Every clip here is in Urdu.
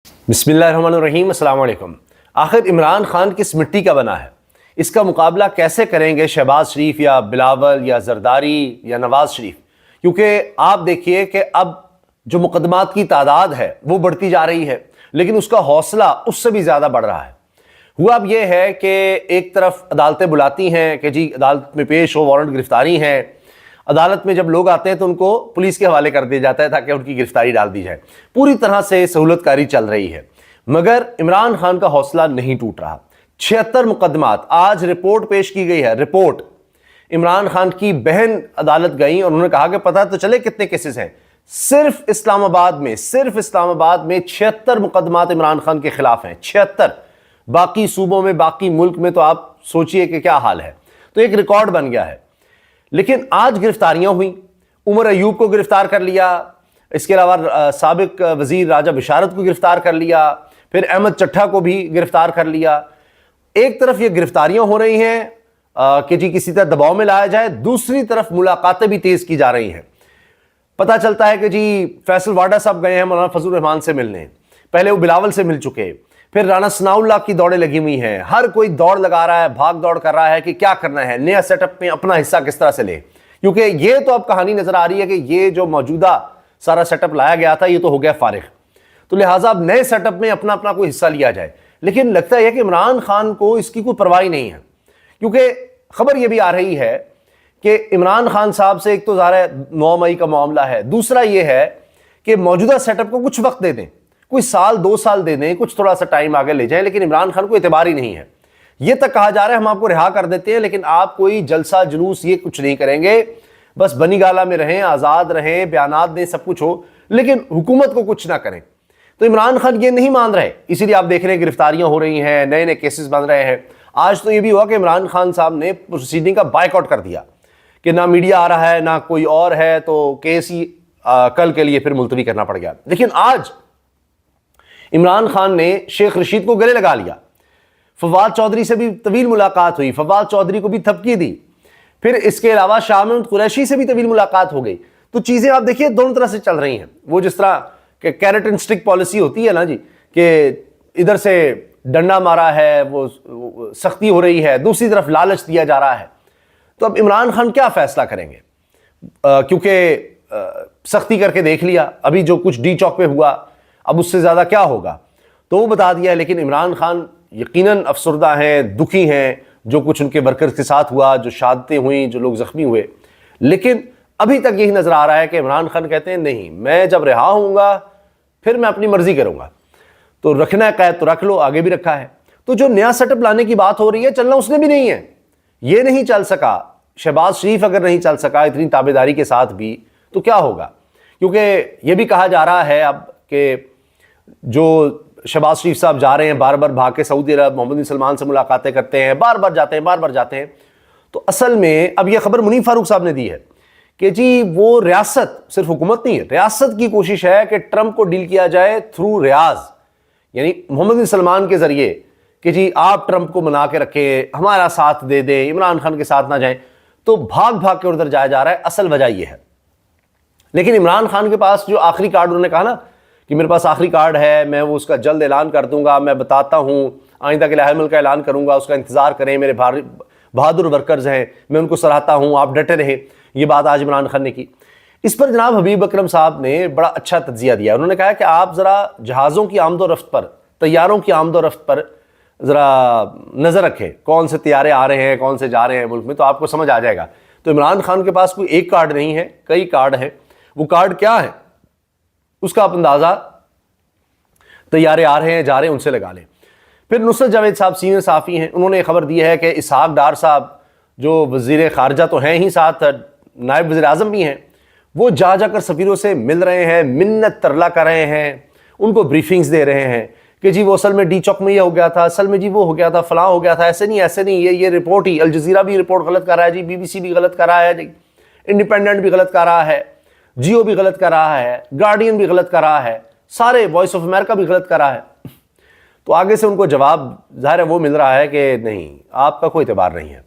بسم اللہ الرحمن الرحیم۔ السلام علیکم۔ آخر عمران خان کس مٹی کا بنا ہے؟ اس کا مقابلہ کیسے کریں گے شہباز شریف یا بلاول یا زرداری یا نواز شریف؟ کیونکہ آپ دیکھیے کہ اب جو مقدمات کی تعداد ہے وہ بڑھتی جا رہی ہے، لیکن اس کا حوصلہ اس سے بھی زیادہ بڑھ رہا ہے۔ ہوا اب یہ ہے کہ ایک طرف عدالتیں بلاتی ہیں کہ جی عدالت میں پیش ہو، وارنٹ گرفتاری ہیں۔ عدالت میں جب لوگ آتے ہیں تو ان کو پولیس کے حوالے کر دیا جاتا ہے تاکہ ان کی گرفتاری ڈال دی جائے۔ پوری طرح سے سہولت کاری چل رہی ہے، مگر عمران خان کا حوصلہ نہیں ٹوٹ رہا۔ 76 مقدمات، آج رپورٹ پیش کی گئی ہے۔ رپورٹ عمران خان کی بہن عدالت گئیں اور انہوں نے کہا کہ پتہ تو چلے کتنے کیسز ہیں۔ صرف اسلام آباد میں 76 مقدمات عمران خان کے خلاف ہیں۔ 76۔ باقی صوبوں میں، باقی ملک میں تو آپ سوچئے کہ کیا حال ہے۔ تو ایک ریکارڈ بن گیا ہے۔ لیکن آج گرفتاریاں ہوئیں، عمر ایوب کو گرفتار کر لیا، اس کے علاوہ سابق وزیر راجہ بشارت کو گرفتار کر لیا، پھر احمد چٹھا کو بھی گرفتار کر لیا۔ ایک طرف یہ گرفتاریاں ہو رہی ہیں کہ جی کسی طرح دباؤ میں لایا جائے، دوسری طرف ملاقاتیں بھی تیز کی جا رہی ہیں۔ پتہ چلتا ہے کہ جی فیصل واڈا صاحب گئے ہیں مولانا فضل الرحمان سے ملنے، پہلے وہ بلاول سے مل چکے، پھر رانا ثناء اللہ کی دوڑیں لگی ہوئی ہیں۔ ہر کوئی دوڑ لگا رہا ہے، بھاگ دوڑ کر رہا ہے کہ کیا کرنا ہے، نیا سیٹ اپ میں اپنا حصہ کس طرح سے لے، کیونکہ یہ تو اب کہانی نظر آ رہی ہے کہ یہ جو موجودہ سارا سیٹ اپ لایا گیا تھا یہ تو ہو گیا فارغ، تو لہٰذا اب نئے سیٹ اپ میں اپنا کوئی حصہ لیا جائے۔ لیکن لگتا ہے کہ عمران خان کو اس کی کوئی پرواہ نہیں ہے، کیونکہ خبر یہ بھی آ رہی ہے کہ عمران خان صاحب سے ایک تو ظاہر ہے 9 مئی کا معاملہ ہے، دوسرا یہ ہے کہ موجودہ سیٹ اپ کو کچھ وقت دے دیں، کوئی سال 2 سال دے دیں، کچھ تھوڑا سا ٹائم آگے لے جائیں، لیکن عمران خان کو اعتبار ہی نہیں ہے۔ یہ تک کہا جا رہا ہے ہم آپ کو رہا کر دیتے ہیں، لیکن آپ کوئی جلسہ جلوس یہ کچھ نہیں کریں گے، بس بنی گالہ میں رہیں، آزاد رہیں، بیانات دیں، سب کچھ ہو، لیکن حکومت کو کچھ نہ کریں۔ تو عمران خان یہ نہیں مان رہے، اسی لیے آپ دیکھ رہے ہیں گرفتاریاں ہو رہی ہیں، نئے نئے کیسز بن رہے ہیں۔ آج تو یہ بھی ہوا کہ عمران خان صاحب نے پروسیڈنگ کا بائیک آؤٹ کر دیا کہ نہ میڈیا آ رہا ہے نہ کوئی اور ہے، تو کیس ہی کل کے لیے پھر ملتوی کرنا پڑ گیا۔ لیکن آج عمران خان نے شیخ رشید کو گلے لگا لیا، فواد چودھری سے بھی طویل ملاقات ہوئی، فواد چودھری کو بھی تھپکی دی، پھر اس کے علاوہ شاہ محمود قریشی سے بھی طویل ملاقات ہو گئی۔ تو چیزیں آپ دیکھیے دونوں طرح سے چل رہی ہیں۔ وہ جس طرح کہ کیرٹ اینڈ سٹک پالیسی ہوتی ہے نا جی، کہ ادھر سے ڈنڈا مارا ہے، وہ سختی ہو رہی ہے، دوسری طرف لالچ دیا جا رہا ہے۔ تو اب عمران خان کیا فیصلہ کریں گے؟ کیونکہ سختی کر کے دیکھ لیا، ابھی جو کچھ ڈی چوک پہ ہوا اب اس سے زیادہ کیا ہوگا تو وہ بتا دیا ہے۔ لیکن عمران خان یقیناً افسردہ ہیں، دکھی ہیں، جو کچھ ان کے ورکرز کے ساتھ ہوا، جو شہادتیں ہوئیں، جو لوگ زخمی ہوئے۔ لیکن ابھی تک یہی نظر آ رہا ہے کہ عمران خان کہتے ہیں نہیں، میں جب رہا ہوں گا پھر میں اپنی مرضی کروں گا، تو رکھنا ہے قید تو رکھ لو، آگے بھی رکھا ہے۔ تو جو نیا سیٹ اپ لانے کی بات ہو رہی ہے، چلنا اس نے بھی نہیں ہے، یہ نہیں چل سکا۔ شہباز شریف اگر نہیں چل سکا اتنی تابعداری کے ساتھ بھی تو کیا ہوگا؟ کیونکہ یہ بھی کہا جا رہا ہے اب کہ جو شہباز شریف صاحب جا رہے ہیں بار بار بھاگ کے سعودی عرب، محمد بن سلمان سے ملاقاتیں کرتے ہیں، بار بار جاتے ہیں، تو اصل میں اب یہ خبر منیر فاروق صاحب نے دی ہے کہ جی وہ ریاست، صرف حکومت نہیں ہے، ریاست کی کوشش ہے کہ ٹرمپ کو ڈیل کیا جائے تھرو ریاض، یعنی محمد بن سلمان کے ذریعے، کہ جی آپ ٹرمپ کو منا کے رکھیں، ہمارا ساتھ دے دیں، عمران خان کے ساتھ نہ جائیں۔ تو بھاگ کے ادھر جایا جا رہا ہے، اصل وجہ یہ ہے۔ لیکن عمران خان کے پاس جو آخری کارڈ، انہوں نے کہا نا کہ میرے پاس آخری کارڈ ہے، میں وہ اس کا جلد اعلان کر دوں گا، میں بتاتا ہوں، آئندہ کے لائحہ عمل کا اعلان کروں گا، اس کا انتظار کریں، میرے بہادر ورکرز ہیں، میں ان کو سراہتا ہوں، آپ ڈٹے رہیں۔ یہ بات آج عمران خان نے کی۔ اس پر جناب حبیب اکرم صاحب نے بڑا اچھا تجزیہ دیا۔ انہوں نے کہا کہ آپ ذرا جہازوں کی آمد و رفت پر، طیاروں کی آمد و رفت پر ذرا نظر رکھیں، کون سے طیارے آ رہے ہیں، کون سے جا رہے ہیں ملک میں، تو آپ کو سمجھ آ جائے گا۔ تو عمران خان کے پاس کوئی ایک کارڈ نہیں ہے، کئی کارڈ ہیں۔ وہ کارڈ کیا ہے اس کا آپ اندازہ طیارے آ رہے ہیں، جا رہے ہیں، ان سے لگا لیں۔ پھر نصرت جاوید صاحب سینئر صحافی ہیں، انہوں نے خبر دی ہے کہ اسحاق ڈار صاحب جو وزیر خارجہ تو ہیں ہی، ساتھ نائب وزیر اعظم بھی ہیں، وہ جا کر سفیروں سے مل رہے ہیں، منت ترلا کر رہے ہیں، ان کو بریفنگز دے رہے ہیں کہ جی وہ اصل میں ڈی چوک میں یہ ہو گیا تھا، اصل میں جی وہ ہو گیا تھا، فلاں ہو گیا تھا، ایسے نہیں، یہ رپورٹ ہی، الجزیرہ بھی رپورٹ غلط کر رہا ہے جی، بی بی سی بھی غلط کر رہا ہے جی، انڈیپینڈنٹ بھی غلط کر رہا ہے، جیو بھی غلط کر رہا ہے، گارڈین بھی غلط کر رہا ہے، سارے وائس آف امریکہ بھی غلط کر رہا ہے۔ تو آگے سے ان کو جواب ظاہر ہے وہ مل رہا ہے کہ نہیں، آپ کا کوئی اعتبار نہیں ہے۔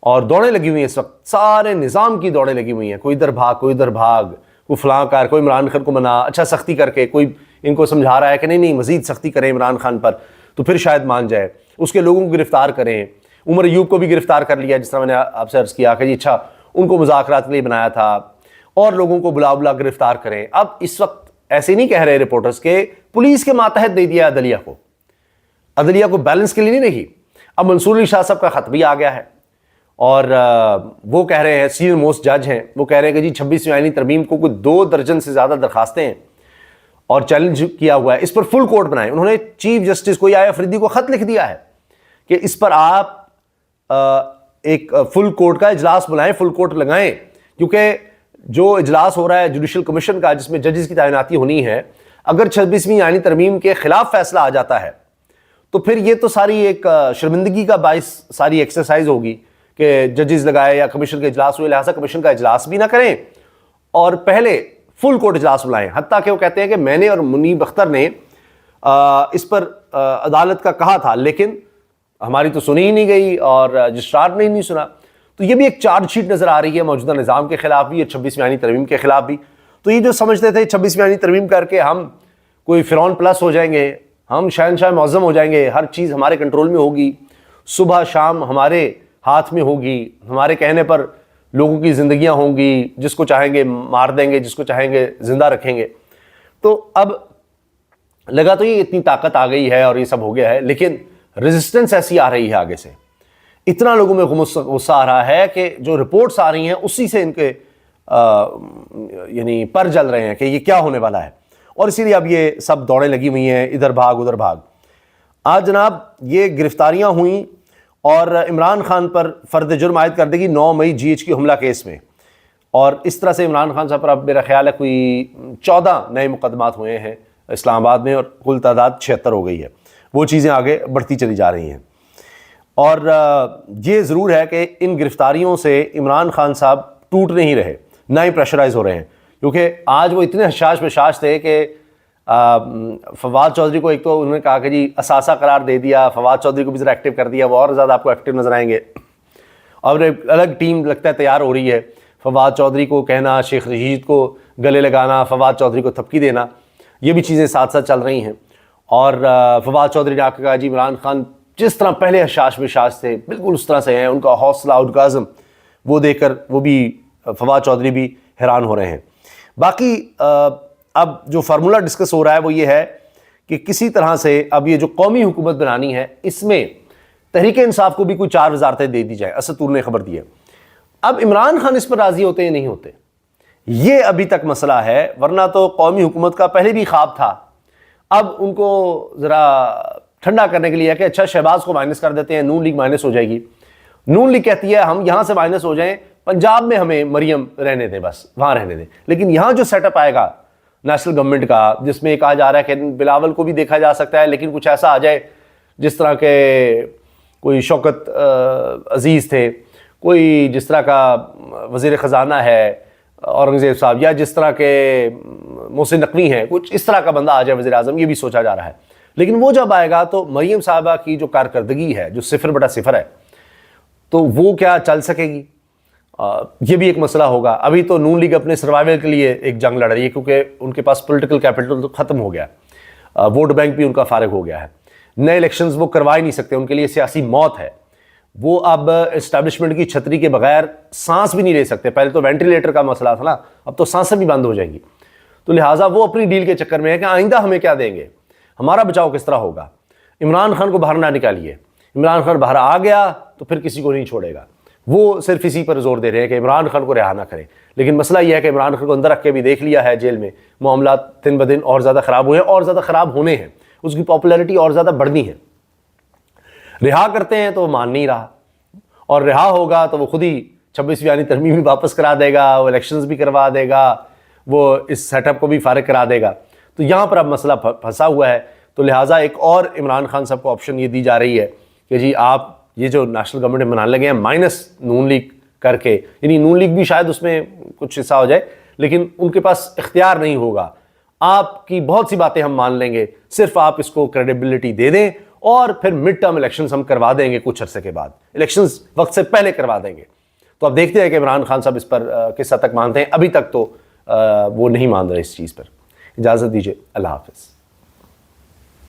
اور دوڑیں لگی ہوئی ہیں اس وقت، سارے نظام کی دوڑیں لگی ہوئی ہیں، کوئی ادھر بھاگ، کوئی ادھر بھاگ، کوئی فلاں کار، کوئی عمران خان کو منا، اچھا سختی کر کے، کوئی ان کو سمجھا رہا ہے کہ نہیں مزید سختی کریں عمران خان پر تو پھر شاید مان جائے، اس کے لوگوں کو گرفتار کریں. عمر ایوب کو بھی گرفتار کر لیا، جس طرح میں نے آپ سے عرض کیا کہ جی اچھا ان کو مذاکرات کے لیے بنایا تھا، اور لوگوں کو بلا گرفتار کریں. اب اس وقت ایسے نہیں کہہ رہے رپورٹرز کہ پولیس کے ماتحت دے دیا عدلیہ کو بیلنس کے لیے نہیں رہی. اب منصور علی شاہ صاحب کا خط بھی آ گیا ہے، اور وہ کہہ رہے ہیں، سینئر موسٹ جج ہیں، وہ کہہ رہے ہیں کہ جی 26ویں آئینی ترمیم کو کوئی 2 درجن سے زیادہ درخواستیں ہیں اور چیلنج کیا ہوا ہے، اس پر فل کورٹ بنائیں. انہوں نے چیف جسٹس کو یا افریدی کو خط لکھ دیا ہے کہ اس پر آپ ایک فل کورٹ کا اجلاس بلائیں، فل کورٹ لگائیں، کیونکہ جو اجلاس ہو رہا ہے جوڈیشل کمیشن کا جس میں ججز کی تعیناتی ہونی ہے، اگر 26ویں آئینی ترمیم کے خلاف فیصلہ آ جاتا ہے تو پھر یہ تو ساری ایک شرمندگی کا باعث ساری ایکسرسائز ہوگی کہ ججز لگائے یا کمیشن کا اجلاس ہوئے، لہٰذا کمیشن کا اجلاس بھی نہ کریں اور پہلے فل کورٹ اجلاس بلائیں. حتیٰ کہ وہ کہتے ہیں کہ میں نے اور منیب اختر نے اس پر عدالت کا کہا تھا، لیکن ہماری تو سنی ہی نہیں گئی اور رجسٹرار نے ہی نہیں سنا. تو یہ بھی ایک چارج شیٹ نظر آ رہی ہے موجودہ نظام کے خلاف بھی اور 26ویں آئینی ترمیم کے خلاف بھی. تو یہ جو سمجھتے تھے 26ویں آئینی ترمیم کر کے ہم کوئی فرعون پلس ہو جائیں گے، ہم شہنشاہ معظم ہو جائیں گے، ہر چیز ہمارے کنٹرول میں ہوگی، صبح شام ہمارے ہاتھ میں ہوگی، ہمارے کہنے پر لوگوں کی زندگیاں ہوں گی، جس کو چاہیں گے مار دیں گے، جس کو چاہیں گے زندہ رکھیں گے. تو اب لگا تو یہ اتنی طاقت آ گئی ہے اور یہ سب ہو گیا ہے، لیکن ریزسٹنس ایسی آ رہی ہے آگے سے، اتنا لوگوں میں غصہ آ رہا ہے کہ جو رپورٹس آ رہی ہیں اسی سے ان کے یعنی پر جل رہے ہیں کہ یہ کیا ہونے والا ہے. اور اسی لیے اب یہ سب دوڑیں لگی ہوئی ہیں، ادھر بھاگ ادھر بھاگ. آج جناب یہ گرفتاریاں ہوئیں اور عمران خان پر فرد جرم عائد کر دے گی 9 مئی GHQ حملہ کیس میں، اور اس طرح سے عمران خان صاحب پر اب میرا خیال ہے کوئی 14 نئے مقدمات ہوئے ہیں اسلام آباد میں، اور کل تعداد 76 ہو گئی ہے. وہ چیزیں آگے بڑھتی چلی جا رہی ہیں. اور یہ ضرور ہے کہ ان گرفتاریوں سے عمران خان صاحب ٹوٹ نہیں رہے، نہ ہی پریشرائز ہو رہے ہیں، کیونکہ آج وہ اتنے حشاش بشاش تھے کہ فواد چودھری کو ایک تو انہوں نے کہا کہ جی اثاثہ قرار دے دیا، فواد چودھری کو بھی ذرا ایکٹیو کر دیا، وہ اور زیادہ آپ کو ایکٹیو نظر آئیں گے. اور ایک الگ ٹیم لگتا ہے تیار ہو رہی ہے، فواد چودھری کو کہنا، شیخ رشید کو گلے لگانا، فواد چودھری کو تھپکی دینا، یہ بھی چیزیں ساتھ ساتھ چل رہی ہیں. اور فواد چودھری نے آ کے کہا جی عمران خان جس طرح پہلے حشاش بشاش تھے بالکل اس طرح سے ہیں، ان کا حوصلہ اورگازم وہ دیکھ کر وہ بھی فواد چودھری بھی حیران ہو رہے ہیں. باقی اب جو فارمولہ ڈسکس ہو رہا ہے وہ یہ ہے کہ کسی طرح سے اب یہ جو قومی حکومت بنانی ہے اس میں تحریک انصاف کو بھی کوئی 4 وزارتیں دے دی جائیں، اسد طور نے خبر دی ہے. اب عمران خان اس پر راضی ہوتے یا نہیں ہوتے، یہ ابھی تک مسئلہ ہے، ورنہ تو قومی حکومت کا پہلے بھی خواب تھا. اب ان کو ذرا ٹھنڈا کرنے کے لیے ہے کہ اچھا شہباز کو مائنس کر دیتے ہیں، نون لیگ مائنس ہو جائے گی. نون لیگ کہتی ہے ہم یہاں سے مائنس ہو جائیں، پنجاب میں ہمیں مریم رہنے دیں، بس وہاں رہنے دیں. لیکن یہاں جو سیٹ اپ آئے گا نیشنل گورنمنٹ کا، جس میں کہا جا رہا ہے کہ بلاول کو بھی دیکھا جا سکتا ہے، لیکن کچھ ایسا آ جائے جس طرح کے کوئی شوکت عزیز تھے، کوئی جس طرح کا وزیر خزانہ ہے اورنگزیب صاحب، یا جس طرح کے محسن نقوی ہیں، کچھ اس طرح کا بندہ آ جائے وزیر اعظم، یہ بھی سوچا جا رہا ہے. لیکن وہ جب آئے گا تو مریم صاحبہ کی جو کارکردگی ہے جو 0/0 ہے تو وہ کیا چل سکے گی، یہ بھی ایک مسئلہ ہوگا. ابھی تو نون لیگ اپنے سروائیول کے لیے ایک جنگ لڑ رہی ہے، کیونکہ ان کے پاس پولیٹیکل کیپٹل تو ختم ہو گیا، ووٹ بینک بھی ان کا فارغ ہو گیا ہے، نئے الیکشنز وہ کروا ہی نہیں سکتے، ان کے لیے سیاسی موت ہے. وہ اب اسٹیبلشمنٹ کی چھتری کے بغیر سانس بھی نہیں لے سکتے. پہلے تو وینٹیلیٹر کا مسئلہ تھا نا، اب تو سانسیں بھی بند ہو جائیں گی. تو لہٰذا وہ اپنی ڈیل کے چکر میں ہے کہ آئندہ ہمیں کیا دیں گے، ہمارا بچاؤ کس طرح ہوگا. عمران خان کو باہر نہ نکالیے، عمران خان باہر آ گیا تو پھر کسی کو نہیں چھوڑے گا. وہ صرف اسی پر زور دے رہے ہیں کہ عمران خان کو رہا نہ کریں. لیکن مسئلہ یہ ہے کہ عمران خان کو اندر رکھ کے بھی دیکھ لیا ہے جیل میں، معاملات دن بدن اور زیادہ خراب ہوئے ہیں اور زیادہ خراب ہونے ہیں، اس کی پاپولیرٹی اور زیادہ بڑھنی ہے. رہا کرتے ہیں تو وہ مان نہیں رہا، اور رہا ہوگا تو وہ خود ہی 26ویں آئینی ترمیم بھی واپس کرا دے گا، وہ الیکشنز بھی کروا دے گا، وہ اس سیٹ اپ کو بھی فارغ کرا دے گا. تو یہاں پر اب مسئلہ پھنسا ہوا ہے. تو لہٰذا ایک اور عمران خان صاحب کو آپشن یہ دی جا رہی ہے کہ جی آپ یہ جو نیشنل گورنمنٹ بنانے لگے ہیں مائنس نون لیگ کر کے، یعنی نون لیگ بھی شاید اس میں کچھ حصہ ہو جائے، لیکن ان کے پاس اختیار نہیں ہوگا. آپ کی بہت سی باتیں ہم مان لیں گے، صرف آپ اس کو کریڈیبلٹی دے دیں، اور پھر مڈ ٹرم الیکشنز ہم کروا دیں گے کچھ عرصے کے بعد، الیکشنز وقت سے پہلے کروا دیں گے. تو اب دیکھتے ہیں کہ عمران خان صاحب اس پر کس حد تک مانتے ہیں. ابھی تک تو وہ نہیں مان رہے اس چیز پر. اجازت دیجیے، اللہ حافظ۔